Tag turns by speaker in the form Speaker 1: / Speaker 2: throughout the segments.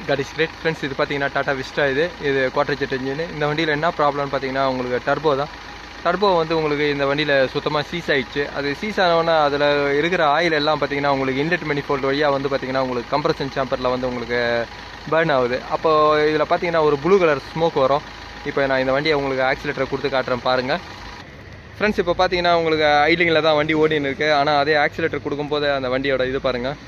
Speaker 1: God is great friends. இது பார்த்தீங்கன்னா Tata Vista. இது குவார்டர் ஜெட் இன்ஜின். இந்த வண்டியில் என்ன ப்ராப்ளம்னு பார்த்தீங்கன்னா உங்களுக்கு டர்போ தான். டர்போ வந்து உங்களுக்கு இந்த வண்டியில் சுத்தமாக சீஸ் ஆகிடுச்சு. அது சீஸ் ஆனோன்னா அதில் இருக்கிற ஆயில் எல்லாம் பார்த்தீங்கன்னா உங்களுக்கு இன்லெட் மேனிஃபோல்ட் வழியாக வந்து பார்த்தீங்கன்னா உங்களுக்கு கம்ப்ரஷன் சாம்பரில் வந்து உங்களுக்கு பர்ன் ஆகுது. அப்போது இதில் பார்த்தீங்கன்னா ஒரு ப்ளூ கலர் ஸ்மோக் வரும். இப்போ நான் இந்த வண்டியை உங்களுக்கு ஆக்சிலேட்டரை கொடுத்து காட்டுறேன் பாருங்கள் ஃப்ரெண்ட்ஸ். இப்போ பார்த்தீங்கன்னா உங்களுக்கு ஐட்லிங்கில் தான் வண்டி ஓடின்னு இருக்குது. ஆனால் அதே ஆக்சிலேட்டர் கொடுக்கும்போது அந்த வண்டியோட இது பாருங்கள்.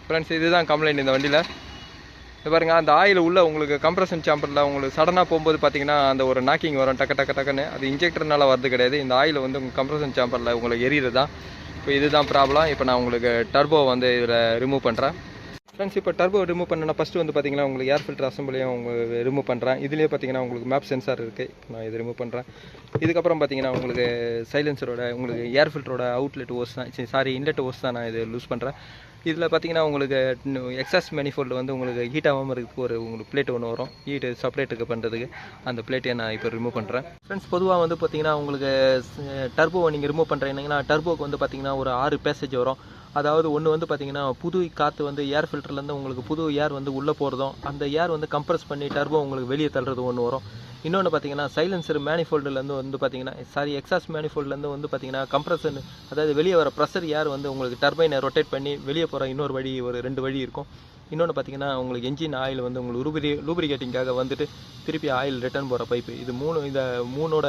Speaker 1: ஃப்ரெண்ட்ஸ் இதுதான் கம்ப்ளைண்ட் இந்த வண்டியில். இது பாருங்கள், அந்த ஆயில் உள்ள உங்களுக்கு கம்ப்ரஷன் சாம்பரில் உங்களுக்கு சடனாக போகும்போது பார்த்தீங்கன்னா அந்த ஒரு நாக்கிங் வரும் டக்குன்னு. அது இன்ஜெக்டர்னால வரது கிடையாது. இந்த ஆயில் வந்து உங்கள் கம்ப்ரஷன் சாம்பரில் உங்களுக்கு எரியுது தான். இப்போ இதுதான் ப்ராப்ளம். இப்போ நான் உங்களுக்கு டர்போ வந்து இதில் ரிமூவ் பண்ணுறேன் ஃப்ரெண்ட்ஸ். இப்போ டர்போ ரிமூவ் பண்ணனா ஃபஸ்ட்டு வந்து பார்த்தீங்கன்னா உங்களுக்கு ஏர் ஃபில்டர் அசம்பிளியும் உங்களுக்கு ரிமூவ் பண்ணுறேன். இதுலேயே பார்த்தீங்கன்னா உங்களுக்கு மேப் சென்சார் இருக்குது. நான் இது ரிமூவ் பண்ணுறேன். இதுக்கப்புறம் பார்த்தீங்கன்னா உங்களுக்கு சைலன்சரோட உங்களுக்கு ஏர் ஃபில்டரோட அவுட்லெட் ஓஸ் தான் இன்லெட் ஓஸ் தான் நான் இது லூஸ் பண்ணுறேன். இதில் பார்த்தீங்கன்னா உங்களுக்கு எக்ஸாஸ்ட் மேனிஃபோல்டு வந்து உங்களுக்கு ஹீட் ஆகாமல் இருக்கிறதுக்கு உங்களுக்கு பிளேட் ஒன்று வரும். ஹீட்டு செப்பரேட்டுக்கு பண்ணுறதுக்கு அந்த பிளேட்டை நான் இப்போ ரிமூவ் பண்ணுறேன் ஃப்ரெண்ட்ஸ். பொதுவாக வந்து பார்த்தீங்கன்னா உங்களுக்கு டர்போவை நீங்கள் ரிமூவ் பண்ணுறீங்கன்னா டர்போக்கு வந்து பார்த்தீங்கன்னா ஒரு 6 பேசேஜ் வரும். அதாவது ஒன்று வந்து பார்த்தீங்கன்னா புது காற்று வந்து ஏர் ஃபில்டர்லேருந்து உங்களுக்கு புது ஏர் வந்து உள்ளே போகிறதும் அந்த ஏர் வந்து கம்ப்ரஸ் பண்ணி டர்போ உங்களுக்கு வெளியே தள்ளுறது ஒன்று வரும். இன்னொன்று பார்த்தீங்கன்னா சைலன்சர் மேனிஃபோல்டுலேருந்து வந்து பார்த்தீங்கன்னா எக்ஸாஸ்ட் மேனிஃபோல்டுலேருந்து வந்து பார்த்தீங்கன்னா கம்ப்ரஷன், அதாவது வெளியே வர ப்ரெஷர் ஏர் வந்து உங்களுக்கு டர்பைனை ரொட்டேட் பண்ணி வெளியே போகிற இன்னொரு வழி, ஒரு 2 வழி இருக்கும். இன்னொன்று பார்த்தீங்கன்னா உங்களுக்கு என்ஜின் ஆயில் வந்து உங்களுக்கு லூப்ரிகேட்டிங்காக வந்துட்டு திருப்பி ஆயில் ரிட்டர்ன் போகிற பைப்பு. இந்த மூணோட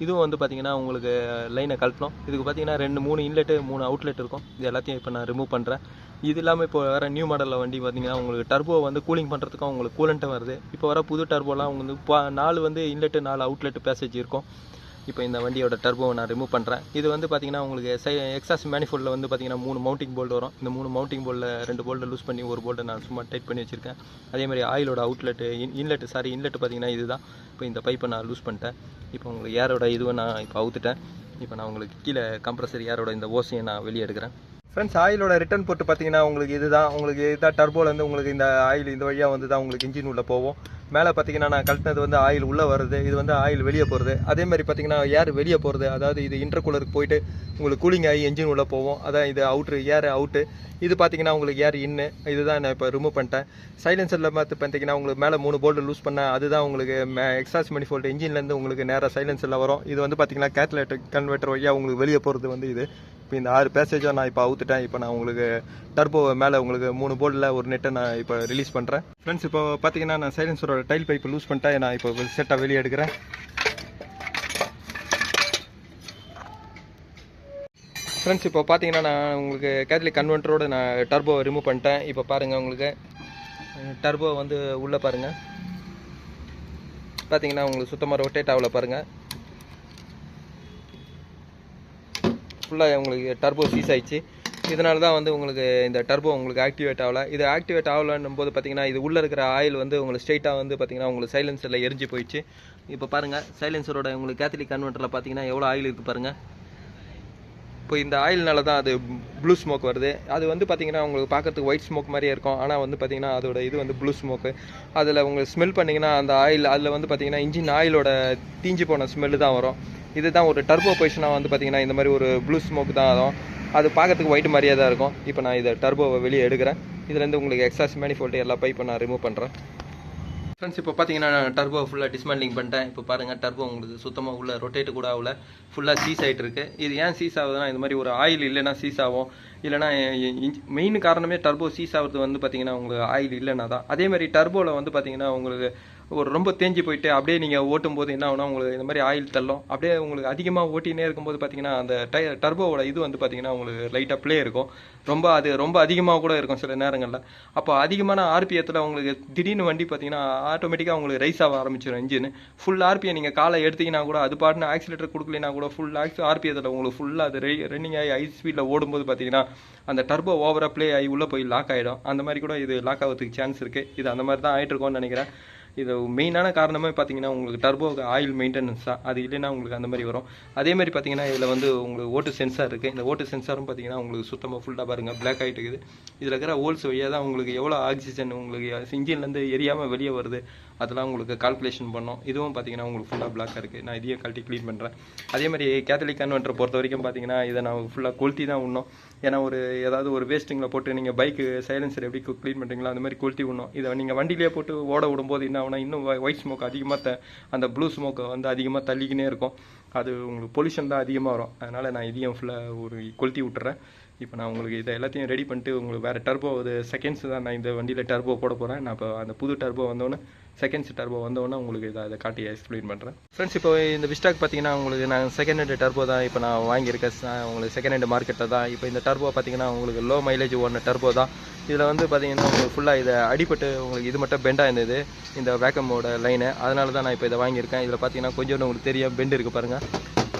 Speaker 1: இதுவும் வந்து பார்த்தீங்கன்னா உங்களுக்கு லைனை கழட்டணும். இதுக்கு பார்த்தீங்கன்னா 3 இன்லெட்டு 3 அவுட்லெட் இருக்கும். இது எல்லாத்தையும் இப்போ நான் ரிமூவ் பண்ணுறேன். இது இல்லாமல் இப்போ வேறு நியூ மாடலில் வண்டி பார்த்தீங்கன்னா உங்களுக்கு டர்போ வந்து கூலிங் பண்ணுறதுக்கும் உங்களுக்கு கூலண்ட்டும் வருது. இப்போ வர புது டர்போலாம் உங்களுக்கு 4 வந்து இன்லெட்டு 4 அவுட்லெட் பேசேஜ் இருக்கும். இப்போ இந்த வண்டியோட டர்போவை நான் ரிமூவ் பண்ணுறேன். இது வந்து பார்த்தீங்கன்னா உங்களுக்கு எக்ஸாஸ்ட் மேனிஃபோல்டில் வந்து பார்த்தீங்கன்னா 3 மவுண்டிங் போல்ட் வரும். இந்த 3 மவுண்டிங் போல்டில் 2 போல்ட்டை லூஸ் பண்ணி ஒரு போல்ட்டை நான் சும்மா டைட் பண்ணி வச்சுருக்கேன். அதேமாதிரி ஆயிலோட அவுட்லெட்டு இன்லெட் பார்த்தீங்கன்னா இதுதான். இப்போ இந்த பைப்பை நான் லூஸ் பண்ணிட்டேன். இப்போ உங்களுக்கு ஏரோட இதுவை நான் இப்போ அவுத்துட்டேன். இப்போ நான் உங்களுக்கு கீழே கம்ப்ரஸர் ஏரோட இந்த ஓசையை நான் வெளியே எடுக்கிறேன் ஃப்ரெண்ட்ஸ். ஆயிலோட ரிட்டர்ன் போட்டு பார்த்தீங்கன்னா உங்களுக்கு இதுதான் டர்போலேருந்து உங்களுக்கு இந்த ஆயில் இந்த வழியாக வந்து தான் உங்களுக்கு இன்ஜின் உள்ளே போவோம். மேலே பார்த்தீங்கன்னா நான் கழட்டினது வந்து ஆயில் உள்ளே வருது. இது வந்து ஆயில் வெளியே போகிறது. அதே மாதிரி பார்த்தீங்கன்னா ஏர் வெளியே போகிறது. அதாவது இது இன்டர்கூலருக்கு போயிட்டு உங்களுக்கு கூலிங் ஆகி என்ஜின் உள்ளே போவோம். அதான் இது ஏர் அவுட்டு. இது பார்த்தீங்கன்னா உங்களுக்கு ஏர் இன்னு. இதுதான் நான் இப்போ ரிமூவ் பண்ணிட்டேன். சைலன்சரில் பார்த்தீங்கன்னா உங்களுக்கு மேலே 3 போல்ட்டு லூஸ் பண்ணேன். அதுதான் உங்களுக்கு எக்ஸாஸ்ட் மேனிஃபோல்ட் இன்ஜின்லேருந்து உங்களுக்கு நேராக சைலன்சரில் வரும். இது வந்து பார்த்தீங்கன்னா கேட்டலிட்டிக் கன்வெர்ட்டர் வழியாக உங்களுக்கு வெளியே போகிறது வந்து இது. இப்போ இந்த 6 பேசேஜாக நான் இப்போ அவுத்துட்டேன். இப்போ நான் உங்களுக்கு டர்போ மேலே உங்களுக்கு 3 போல்டில் ஒரு நெட்டை நான் இப்போ ரிலீஸ் பண்ணுறேன் ஃப்ரெண்ட்ஸ். இப்போ பார்த்தீங்கன்னா நான் சைலன்சரோட டைல் பைப்பு லூஸ் பண்ணிட்டேன். நான் இப்போ செட்டாக வெளியே எடுக்கிறேன் ஃப்ரெண்ட்ஸ். இப்போ பார்த்தீங்கன்னா நான் உங்களுக்கு கேட்டலிக் கன்வெர்ட்டரோடு நான் டர்போவை ரிமூவ் பண்ணிட்டேன். இப்போ பாருங்கள், உங்களுக்கு டர்போ வந்து உள்ளே பாருங்கள். பார்த்தீங்கன்னா உங்களுக்கு சுத்தமாக ரொட்டேட் ஆகல பாருங்கள். ஃபுல்லாக உங்களுக்கு டர்போ சீஸ் ஆயிடுச்சு. இதனால தான் வந்து உங்களுக்கு இந்த டர்போ உங்களுக்கு ஆக்டிவேட் ஆகலை. இது ஆக்டிவேட் ஆகலன்னும் போது பார்த்தீங்கன்னா இது உள்ளே இருக்கிற ஆயில் வந்து உங்களுக்கு ஸ்ட்ரைட்டாக வந்து பார்த்தீங்கன்னா உங்களுக்கு சைலன்சரில் எரிஞ்சு போயிடுச்சு. இப்போ பாருங்கள், சைலன்சரோட உங்களுக்கு கேத்தலிக் கன்வெர்ட்டரில் பார்த்தீங்கன்னா எவ்வளோ ஆயில் இருக்குது பாருங்கள். இப்போ இந்த ஆயில்னால தான் அது ப்ளூ ஸ்மோக் வருது. அது வந்து பார்த்தீங்கன்னா உங்களுக்கு பார்க்கறதுக்கு ஒயிட் ஸ்மோக் மாதிரியே இருக்கும். ஆனால் வந்து பார்த்தீங்கன்னா அதோட இது வந்து ப்ளூ ஸ்மோக்கு. அதில் உங்களுக்கு ஸ்மெல் பண்ணிங்கன்னா அந்த ஆயில் அதில் வந்து பார்த்தீங்கன்னா இன்ஜின் ஆயிலோட தீஞ்சு போன ஸ்மெல்லு தான் வரும். இதுதான் ஒரு டர்போ பொசிஷனாக வந்து பார்த்தீங்கன்னா இந்த மாதிரி ஒரு ப்ளூ ஸ்மோக் தான் வரும். அது பார்க்கறதுக்கு ஒயிட் மாதிரியே தான் இருக்கும். இப்போ நான் இதை டர்போவை வெளியே எடுக்கிறேன். இதுலேருந்து உங்களுக்கு எக்ஸாஸ்ட் மேனிஃபோல்டு எல்லா பைப்பை நான் ரிமூவ் பண்ணுறேன் ஃப்ரெண்ட்ஸ். இப்போ பார்த்தீங்கன்னா நான் டர்போ ஃபுல்லாக டிஸ்மேண்டிங் பண்ணிட்டேன். இப்போ பாருங்கள், டர்போ உங்களுக்கு சுத்தமாக உள்ள ரொட்டேட்டு கூட ஆகல, ஃபுல்லாக சீஸ் ஆகிட்டு இருக்குது. இது ஏன் சீஸ் ஆகுதுன்னா இந்த மாதிரி ஒரு ஆயில் இல்லைன்னா சீஸ் ஆகும். இல்லைனா மெயின் காரணமே டர்போ சீஸ் ஆகுறது வந்து பார்த்தீங்கன்னா உங்களுக்கு ஆயில் இல்லைன்னா தான். அதேமாதிரி டர்போவில் வந்து பார்த்தீங்கன்னா உங்களுக்கு ஒரு ரொம்ப தேஞ்சு போயிட்டு அப்படியே நீங்கள் ஓட்டும் போது என்ன ஆகுனா உங்களுக்கு இந்த மாதிரி ஆயில் தள்ளும். அப்படியே உங்களுக்கு அதிகமாக ஓட்டினே இருக்கும்போது பார்த்தீங்கன்னா அந்த டர்போவோட இது வந்து பார்த்தீங்கன்னா உங்களுக்கு லைட்டாக ப்ளே இருக்கும். ரொம்ப அதிகமாக கூட இருக்கும் சில நேரங்களில். அப்போ அதிகமான ஆர்பிஎத்தில் உங்களுக்கு திடீர்னு வண்டி பார்த்தீங்கன்னா ஆட்டோமேட்டிக்காக உங்களுக்கு ரைஸ் ஆக ஆரம்பிச்சிடும் இன்ஜின். ஃபுல் ஆர்பிஎம் நீங்கள் காலை எடுத்திங்கன்னா கூட அது பாட்டுன்னு ஆக்சிலேட்டர் கொடுக்கலைன்னா கூட ஃபுல் ஆர்பிஎத்தில் உங்களுக்கு ஃபுல்லாக அது ரன்னிங் ஆகி ஹை ஸ்பீடில் ஓடும்போது பார்த்தீங்கன்னா அந்த டர்போ ஓவராக ப்ளே ஆகி உள்ளே போய் லாக் ஆகிடும். அந்த மாதிரி கூட இது லாக் ஆகிறதுக்கு சான்ஸ் இருக்குது. இது அந்த மாதிரி தான் ஆகிட்டு இருக்கோன்னு நினைக்கிறேன். இது மெயினான காரணமே பார்த்தீங்கன்னா உங்களுக்கு டர்போவுக்கு ஆயில் மெயின்டெனன்ஸ் தான். அது இல்லைன்னா உங்களுக்கு அந்த மாதிரி வரும். அதே மாதிரி பார்த்தீங்கன்னா இதில் வந்து உங்களுக்கு ஓட்டு சென்சார் இருக்குது. இந்த ஓட்டு சென்சாரும் பார்த்தீங்கன்னா உங்களுக்கு சுத்தமாக ஃபுல்லாக பாருங்கள் பிளாக் ஆகிட்டு இருக்குது. இதில் இருக்கிற ஹோல்ஸ் வழியாக தான் உங்களுக்கு எவ்வளோ ஆக்சிஜன் உங்களுக்கு இன்ஜின்லேருந்து எரியாமல் வெளியே வருது. அதெல்லாம் உங்களுக்கு கால்குலேஷன் பண்ணோம். இதுவும் பார்த்தீங்கன்னா உங்களுக்கு ஃபுல்லாக பிளாக்காக இருக்குது. நான் இதையும் கழட்டி க்ளீன் பண்ணுறேன். அதே மாதிரி கேத்தலிக் கன்வெர்ட்டரை பொறுத்த வரைக்கும் பார்த்தீங்கன்னா இதை நான் ஃபுல்லாக கொளுத்தி தான் விடணும். ஏன்னா ஏதாவது ஒரு வேஸ்ட்டிங்கில் போட்டு நீங்கள் பைக்கு சைலன்சர் எப்படி க்ளீன் பண்ணுறீங்களோ அந்த மாதிரி கொளுத்தி விடணும். இதை நீங்கள் வண்டியிலே போட்டு ஓட விடும்போது என்ன ஆகுனா இன்னும் ஒயிட் ஸ்மோக் அதிகமாக அந்த ப்ளூ ஸ்மோக்கை வந்து அதிகமாக தள்ளிக்கினே இருக்கும். அது உங்களுக்கு பொல்யூஷன் தான் அதிகமாக வரும். அதனால் நான் இதையும் ஃபுல்லாக கொளுத்தி விட்டுறேன். இப்போ நான் உங்களுக்கு இதை எல்லாத்தையும் ரெடி பண்ணிட்டு உங்களுக்கு வேறு டர்போ செகண்ட்ஸ் தான் நான் இந்த வண்டியில் டர்போ போட போகிறேன். நான் இப்போ அந்த புது டர்போ வந்தோன்னே செகண்ட்ஸ் டர்போ வந்தோன்னே உங்களுக்கு அதை காட்டி எக்ஸ்பிளைன் பண்ணுறேன். ஃப்ரெண்ட்ஸ், இப்போ இந்த விஸ்டாக் பார்த்தீங்கன்னா உங்களுக்கு நான் செகண்ட் ஹேண்ட் டர்போ தான் இப்போ நான் வாங்கியிருக்கேன். உங்களுக்கு செகண்ட் ஹேண்ட் மார்க்கெட்டில் தான். இப்போ இந்த டர்போ பார்த்தீங்கன்னா உங்களுக்கு லோ மைலேஜ் ஓடின டர்போ தான். இதில் வந்து பார்த்தீங்கன்னா உங்களுக்கு ஃபுல்லாக இதை அடிப்பட்டு உங்களுக்கு இது மட்டும் பெண்டாக இருந்தது இந்த வேக்கமோட லைனு. அதனால தான் நான் இப்போ இதை வாங்கியிருக்கேன். இதில் பார்த்தீங்கன்னா கொஞ்சம் உங்களுக்கு தெரியும் பெண்டு இருக்குது பாருங்கள்.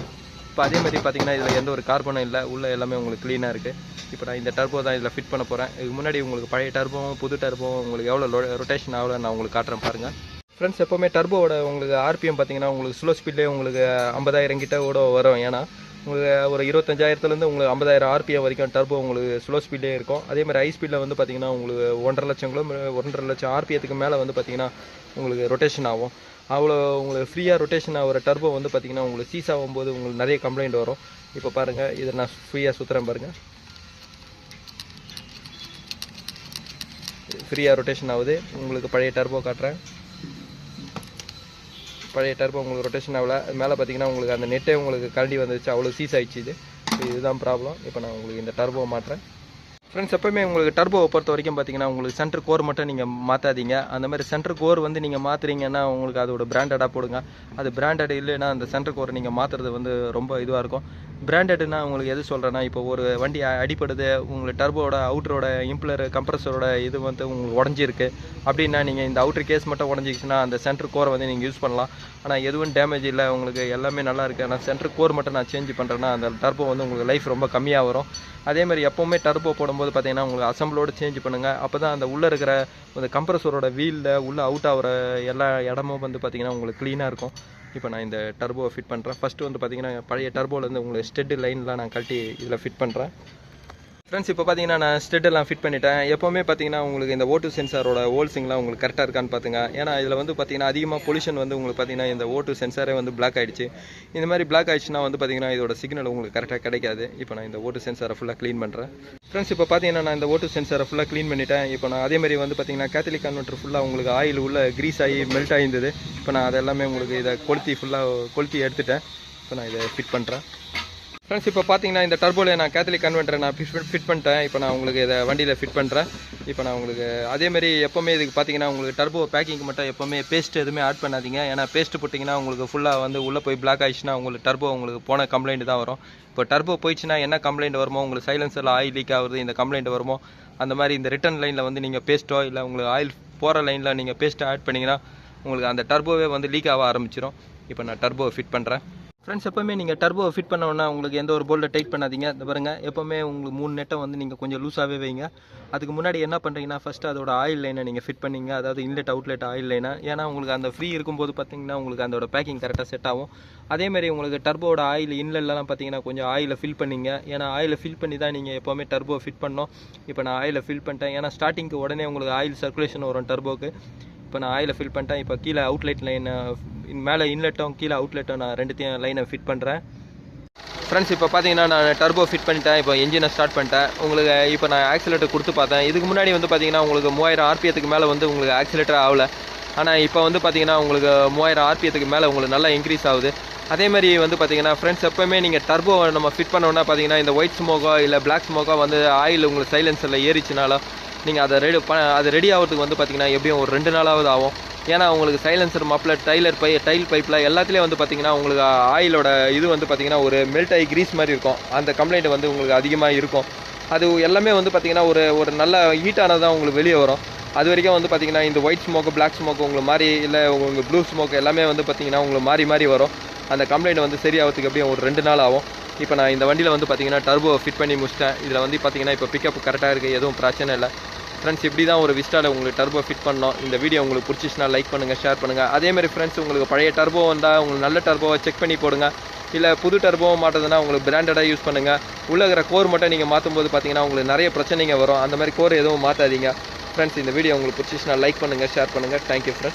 Speaker 1: இப்போ அதே மாதிரி பார்த்தீங்கன்னா இதில் எந்த ஒரு கார்பனும் இல்லை, உள்ள எல்லாமே உங்களுக்கு க்ளீனாக இருக்குது. இப்போ நான் இந்த டர்போ தான் இதில் ஃபிட் பண்ண போகிறேன். இதுக்கு முன்னாடி உங்களுக்கு பழைய டர்போவும் புது டர்போவும் உங்களுக்கு எவ்வளோ ரொட்டேஷன் ஆகல நான் உங்களுக்கு காட்டுறேன் பாருங்கள். ஃப்ரெண்ட்ஸ், எப்போவுமே டர்போவோட உங்களுக்கு ஆர்பிஎம் பார்த்தீங்கன்னா உங்களுக்கு ஸ்லோ ஸ்பீட்லேயே உங்களுக்கு 50,000 கிட்ட கூட வரும். ஏன்னா உங்களுக்கு ஒரு 25,000 உங்களுக்கு 50,000 ஆர்பிஎம் வரைக்கும் டர்போ உங்களுக்கு ஸ்லோ ஸ்பீட்லேயே இருக்கும். அதே மாதிரி ஹை ஸ்பீடில் வந்து பார்த்தீங்கன்னா உங்களுக்கு 1.5 லட்சம் ஆர்பிஎத்துக்கு மேலே வந்து பார்த்தீங்கன்னா உங்களுக்கு ரொட்டேஷன் ஆகும். அவ்வளோ உங்களுக்கு ஃப்ரீயாக ரொட்டேஷன் ஆகிற டர்போ வந்து பார்த்தீங்கன்னா உங்களுக்கு சீஸ் ஆகும்போது உங்களுக்கு நிறைய கம்ப்ளைண்ட் வரும். இப்போ பாருங்கள், இதை நான் ஃப்ரீயாக சுற்றுறேன் பாருங்கள். ஃப்ரீயாக ரொட்டேஷன் ஆகுது. உங்களுக்கு பழைய டர்போ காட்டுறேன். பழைய டர்போ உங்களுக்கு ரொட்டேஷன் ஆகல. மேலே பார்த்தீங்கன்னா உங்களுக்கு அந்த நெட்டே உங்களுக்கு கரண்டி வந்துச்சு, அவ்வளோ சீஸ் ஆகிடுச்சு. இதுதான் ப்ராப்ளம். இப்போ நான் உங்களுக்கு இந்த டர்போ மாட்டுறேன். ஃப்ரெண்ட்ஸ், எப்போவுமே உங்களுக்கு டர்போவை பொறுத்த வரைக்கும் பார்த்தீங்கன்னா உங்களுக்கு சென்டர் கோர் மட்டும் நீங்கள் மாற்றாதீங்க. அந்த மாதிரி சென்டர் கோர் வந்து நீங்கள் மாற்றுறீங்கன்னா உங்களுக்கு அதோட பிராண்டடாக போடுங்க. அது பிராண்டட் இல்லைன்னா அந்த சென்டர் கோரை நீங்கள் மாற்றுறது வந்து ரொம்ப இதுவாக இருக்கும். பிராண்டட்னா உங்களுக்கு எது சொல்கிறேன்னா, இப்போ ஒரு வண்டி அடிப்படுது, உங்களுக்கு டர்போட அவுட்டரோட இம்ப்ளர் கம்ப்ரஸரோட இது வந்து உங்களுக்கு உடஞ்சிருக்கு அப்படின்னா நீங்கள் இந்த அவுட்டர் கேஸ் மட்டும் உடஞ்சிக்கிச்சுன்னா அந்த சென்டர் கோரை வந்து நீங்கள் யூஸ் பண்ணலாம். ஆனால் எதுவும் டேமேஜ் இல்லை, உங்களுக்கு எல்லாமே நல்லா இருக்குது. ஆனால் சென்டர் கோர் மட்டும் நான் சேஞ்ச் பண்ணுறேன்னா அந்த டர்போ வந்து உங்களுக்கு லைஃப் ரொம்ப கம்மியாக வரும். அதே மாதிரி எப்போவுமே டர்போ போடும்போது பார்த்தீங்கன்னா உங்களுக்கு அசம்பிளோடு சேஞ்ச் பண்ணுங்கள். அப்போ தான் அந்த உள்ளே இருக்கிற அந்த கம்ப்ரஸரோட வீலில் உள்ளே அவுட் ஆகிற எல்லா இடமும் வந்து பார்த்திங்கன்னா உங்களுக்கு க்ளீனாக இருக்கும். இப்போ நான் இந்த டர்போவை ஃபிட் பண்ணுறேன். ஃபஸ்ட்டு வந்து பார்த்திங்கன்னா பழைய டர்போலேருந்து உங்களுக்கு ஸ்டெட்டு லைன்லாம் நான் கழட்டி இதில் ஃபிட் பண்ணுறேன். ஃப்ரெண்ட்ஸ், இப்போ பார்த்தீங்கன்னா நான் ஸ்டெட்டெல்லாம் ஃபிட் பண்ணிட்டேன். எப்போவுமே பார்த்தீங்கன்னா உங்களுக்கு இந்த O2 சென்சாரோட ஹோல்ஸிங்லாம் உங்களுக்கு கரெக்டாக இருக்கான்னு பார்த்துங்க. ஏன்னா இதில் வந்து பார்த்தீங்கன்னா அதிகமாக பொல்யூஷன் வந்து உங்களுக்கு பார்த்தீங்கன்னா இந்த O2 சென்சாரே வந்து பிளாக் ஆகிடுச்சு. இந்த மாதிரி பிளாக் ஆகிடுச்சுன்னா வந்து பார்த்தீங்கன்னா இதோட சிக்னல் உங்களுக்கு கரெக்டாக கிடைக்காது. இப்போ நான் இந்த O2 சென்சாரை ஃபுல்லாக க்ளீன் பண்ணுறேன். ஃப்ரெண்ட்ஸ், இப்போ பார்த்தீங்கன்னா நான் இந்த O2 சென்சாரை ஃபுல்லாக க்ளீன் பண்ணிட்டேன். இப்போ நான் அதே மாதிரி வந்து பார்த்தீங்கன்னா கேத்தலிக் கன்வெர்ட்டர் ஃபுல்லாக உங்களுக்கு ஆயில் உள்ள க்ரீஸ் ஆகி மெல்ட் ஆகிருந்தது. இப்போ நான் அதெல்லாமே உங்களுக்கு இதை கொளுத்தி எடுத்துட்டேன். இப்போ நான் இதை ஃபிட் பண்ணுறேன். ஃப்ரெண்ட்ஸ், இப்போ பார்த்தீங்கன்னா இந்த டர்போவில் நான் கேத்தலிக் கன்வெர்ட்டரை நான் ஃபிட் பண்ணிட்டேன். இப்போ நான் உங்களுக்கு இதை வண்டியில் ஃபிட் பண்ணுறேன். இப்போ நான் உங்களுக்கு அதேமாதிரி எப்போவுமே இதுக்கு பார்த்தீங்கன்னா உங்களுக்கு டர்போ பேக்கிங் மட்டும் எப்போவுமே பேஸ்ட் எதுவுமே ஆட் பண்ணாதீங்க. ஏன்னா பேஸ்ட்டு போட்டிங்கன்னா உங்களுக்கு ஃபுல்லாக வந்து உள்ளே போய் பிளாக் ஆகிடுச்சுன்னா உங்களுக்கு டர்போ உங்களுக்கு போன கம்ப்ளைண்ட் தான் வரும். இப்போ டர்போ போயிடுச்சுன்னா என்ன கம்ப்ளைண்ட் வருமோ, உங்களுக்கு சைலன்சரில் ஆயில் லீக் ஆகுது இந்த கம்ப்ளைண்ட் வருமோ, அந்த மாதிரி இந்த ரிட்டன் லைனில் வந்து நீங்கள் பேஸ்ட்டோ இல்லை உங்களுக்கு ஆயில் போகிற லைனில் நீங்கள் பேஸ்ட்டை ஆட் பண்ணிங்கன்னா உங்களுக்கு அந்த டர்போவே வந்து லீக் ஆக ஆரம்பிச்சிடும். இப்போ நான் டர்போவை ஃபிட் பண்ணுறேன். ஃப்ரெண்ட்ஸ், எப்போவுமே நீங்கள் டர்போ ஃபிட் பண்ணோன்னா உங்களுக்கு எந்த ஒரு போல்ட்டை டைட் பண்ணாதீங்க. இந்த பாருங்கள், எப்போவுமே உங்களுக்கு 3 நெட்டை வந்து நீங்கள் கொஞ்சம் லூஸாகவே வைங்க. அதுக்கு முன்னாடி என்ன பண்ணுறீங்கன்னா ஃபஸ்ட்டு அதோட ஆயில் லைனை நீங்கள் ஃபிட் பண்ணிங்க, அதாவது இன்லெட் அவுட்லெட் ஆயில் லைனை. ஏன்னா உங்களுக்கு அந்த ஃப்ரீ இருக்கும்போது பார்த்தீங்கன்னா உங்களுக்கு அதோட பேக்கிங் கரெக்டாக செட் ஆகும். அதேமாதிரி உங்களுக்கு டர்போட ஆயில் இன்லெட்லாம் பார்த்தீங்கன்னா கொஞ்சம் ஆயிலை ஃபில் பண்ணிங்க. ஏன்னா ஆயிலை ஃபில் பண்ணி தான் நீங்கள் எப்போவுமே டர்போ ஃபிட் பண்ணணும். இப்போ நான் ஆயிலை ஃபில் பண்ணிட்டேன். ஏன்னா ஸ்டார்டிங்க்கு உடனே உங்களுக்கு ஆயில் சர்க்குலேஷன் வரும் டர்போக்கு. இப்போ நான் ஆயிலை ஃபில் பண்ணிட்டேன். இப்போ கீழே அவுட்லெட் லைன் மேலே இன்லெட்டும் கீழே அவுட்லெட்டும் நான் ரெண்டுத்தையும் லைனை ஃபிட் பண்ணுறேன். ஃப்ரெண்ட்ஸ், இப்போ பார்த்தீங்கன்னா நான் டர்போ ஃபிட் பண்ணிட்டேன். இப்போ என்ஜினை ஸ்டார்ட் பண்ணிட்டேன். உங்களுக்கு இப்போ நான் ஆக்சிலேட்டர் கொடுத்து பார்த்தேன். இதுக்கு முன்னாடி வந்து பார்த்தீங்கன்னா உங்களுக்கு 3000 ஆர்பிஎத்துக்கு மேலே வந்து உங்களுக்கு ஆக்சிலேட்டர் ஆகலை. ஆனால் இப்போ வந்து பார்த்தீங்கன்னா உங்களுக்கு 3000 ஆர்பிஎத்துக்கு மேலே உங்களுக்கு நல்லா இன்க்ரீஸ் ஆகுது. அதேமாதிரி வந்து பார்த்தீங்கன்னா ஃப்ரெண்ட்ஸ், எப்போவுமே நீங்கள் டர்போ நம்ம ஃபிட் பண்ணோன்னா பார்த்தீங்கன்னா இந்த ஒயிட் ஸ்மோக்கோ இல்லை பிளாக் ஸ்மோக்கோ வந்து ஆயில் உங்களுக்கு சைலன்சரில் ஏறிச்சுனாலும் நீங்கள் அதை ரெடி ஆகிறதுக்கு வந்து பார்த்தீங்கன்னா எப்படியும் ஒரு 2 நாளாவது ஆகும். ஏன்னா உங்களுக்கு சைலன்சர் மப்ளர் டைல் பைப்பில் எல்லாத்துலேயும் வந்து பார்த்தீங்கன்னா உங்களுக்கு ஆயிலோட இது வந்து பார்த்தீங்கன்னா ஒரு மெல்ட் ஆகி கிரீஸ் மாதிரி இருக்கும். அந்த கம்ப்ளைண்ட் வந்து உங்களுக்கு அதிகமாக இருக்கும். அது எல்லாமே வந்து பார்த்தீங்கன்னா ஒரு நல்ல ஹீட்டானதான் உங்களுக்கு வெளியே வரும். அது வரைக்கும் வந்து பார்த்தீங்கன்னா இந்த ஒயிட் ஸ்மோக்கு பிளாக் ஸ்மோக்கு உங்களுக்கு மாதிரி இல்லை உங்களுக்கு ப்ளூ ஸ்மோக் எல்லாமே வந்து பார்த்தீங்கன்னா உங்களுக்கு மாறி வரும். அந்த கம்ப்ளைண்ட் வந்து சரியாகிறதுக்கு எப்படியும் ஒரு 2 நாள் ஆகும். இப்போ நான் இந்த வண்டியில் வந்து பார்த்தீங்கன்னா டர்போ ஃபிட் பண்ணி முடிச்சிட்டேன். இதில் வந்து பார்த்தீங்கன்னா இப்போ பிக்கப் கரெக்டாக இருக்குது, எதுவும் பிரச்சனை இல்லை. ஃப்ரெண்ட்ஸ், இப்படி தான் ஒரு விஸ்டாவில் உங்களுக்கு டர்போ ஃபிட் பண்ணோம். இந்த வீடியோ உங்களுக்கு பிடிச்சிச்சுன்னா லைக் பண்ணுங்கள், ஷேர் பண்ணுங்கள். அதேமாதிரி ஃப்ரெண்ட்ஸ், உங்களுக்கு பழைய டர்போ வந்தால் உங்களுக்கு நல்ல டர்போவை செக் பண்ணி போடுங்க. இல்லை புது டர்போவை மாட்டுறதுனா உங்களுக்கு பிராண்டடாக யூஸ் பண்ணுங்கள். உள்ளே இருக்கிற கோர் மட்டும் நீங்கள் மாற்றும்போது பார்த்தீங்கன்னா உங்களுக்கு நிறைய பிரச்சனைங்க வரும். அந்த மாதிரி கோர் எதுவும் மாற்றாதீங்க. ஃப்ரெண்ட்ஸ், இந்த வீடியோ உங்களுக்கு பிடிச்சிச்சுன்னா லைக் பண்ணுங்கள், ஷேர் பண்ணுங்கள். Thank you friends.